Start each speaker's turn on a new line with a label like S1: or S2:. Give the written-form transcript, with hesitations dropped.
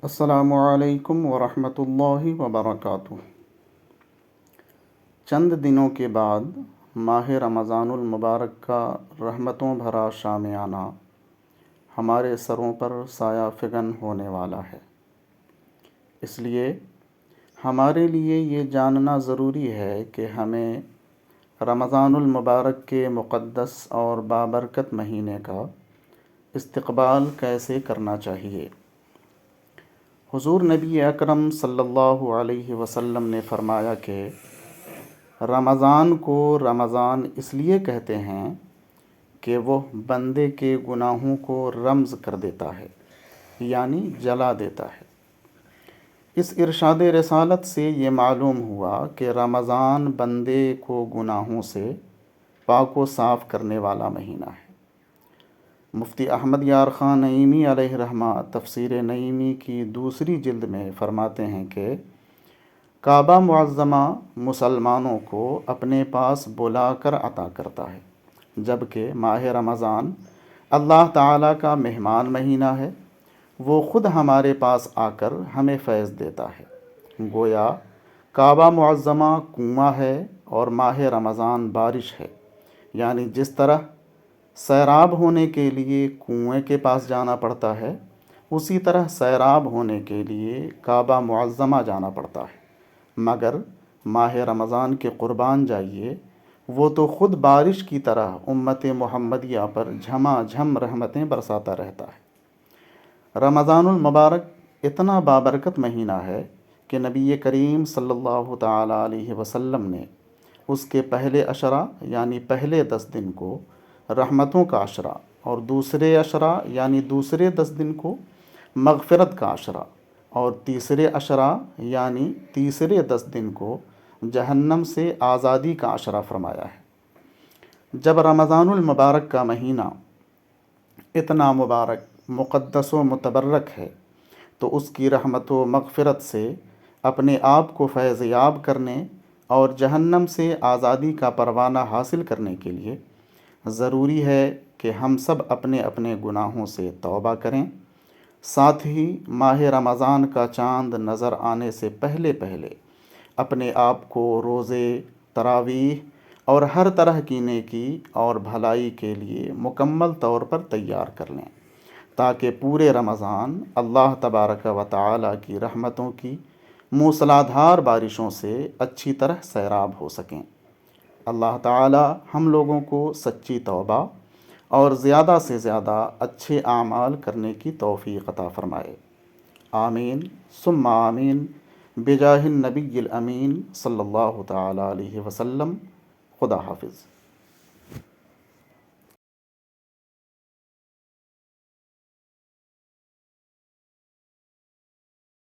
S1: السلام علیکم ورحمۃ اللہ وبرکاتہ۔ چند دنوں کے بعد ماہ رمضان المبارک کا رحمتوں بھرا شامیانہ ہمارے سروں پر سایہ فگن ہونے والا ہے۔ اس لیے ہمارے لیے یہ جاننا ضروری ہے کہ ہمیں رمضان المبارک کے مقدس اور بابرکت مہینے کا استقبال کیسے کرنا چاہیے۔ حضور نبی اکرم صلی اللہ علیہ وسلم نے فرمایا کہ رمضان کو رمضان اس لیے کہتے ہیں کہ وہ بندے کے گناہوں کو رمز کر دیتا ہے، یعنی جلا دیتا ہے۔ اس ارشاد رسالت سے یہ معلوم ہوا کہ رمضان بندے کو گناہوں سے پاک و صاف کرنے والا مہینہ ہے۔ مفتی احمد یار خان نعیمی علیہ رحمہ تفسیر نعیمی کی دوسری جلد میں فرماتے ہیں کہ کعبہ معظمہ مسلمانوں کو اپنے پاس بلا کر عطا کرتا ہے، جبکہ ماہ رمضان اللہ تعالیٰ کا مہمان مہینہ ہے، وہ خود ہمارے پاس آ کر ہمیں فیض دیتا ہے۔ گویا کعبہ معظمہ کنواں ہے اور ماہ رمضان بارش ہے، یعنی جس طرح سیراب ہونے کے لیے کنویں کے پاس جانا پڑتا ہے، اسی طرح سیراب ہونے کے لیے کعبہ معظمہ جانا پڑتا ہے۔ مگر ماہ رمضان کے قربان جائیے، وہ تو خود بارش کی طرح امت محمدیہ پر جھما جھم رحمتیں برساتا رہتا ہے۔ رمضان المبارک اتنا بابرکت مہینہ ہے کہ نبی کریم صلی اللہ تعالیٰ علیہ وسلم نے اس کے پہلے عشرہ یعنی پہلے 10 دن کو رحمتوں کا عشرہ اور دوسرے عشرہ یعنی دوسرے 10 دن کو مغفرت کا عشرہ اور تیسرے عشرہ یعنی تیسرے 10 دن کو جہنم سے آزادی کا عشرہ فرمایا ہے۔ جب رمضان المبارک کا مہینہ اتنا مبارک، مقدس و متبرک ہے تو اس کی رحمت و مغفرت سے اپنے آپ کو فیض یاب کرنے اور جہنم سے آزادی کا پروانہ حاصل کرنے کے لیے ضروری ہے کہ ہم سب اپنے اپنے گناہوں سے توبہ کریں، ساتھ ہی ماہ رمضان کا چاند نظر آنے سے پہلے اپنے آپ کو روزے، تراویح اور ہر طرح کی نیکی اور بھلائی کے لیے مکمل طور پر تیار کر لیں، تاکہ پورے رمضان اللہ تبارک و تعالیٰ کی رحمتوں کی موسلادھار بارشوں سے اچھی طرح سیراب ہو سکیں۔ اللہ تعالیٰ ہم لوگوں کو سچی توبہ اور زیادہ سے زیادہ اچھے اعمال کرنے کی توفیق عطا فرمائے۔ آمین ثم آمین بجاہ النبی الامین صلی اللہ تعالیٰ علیہ وسلم۔ خدا حافظ۔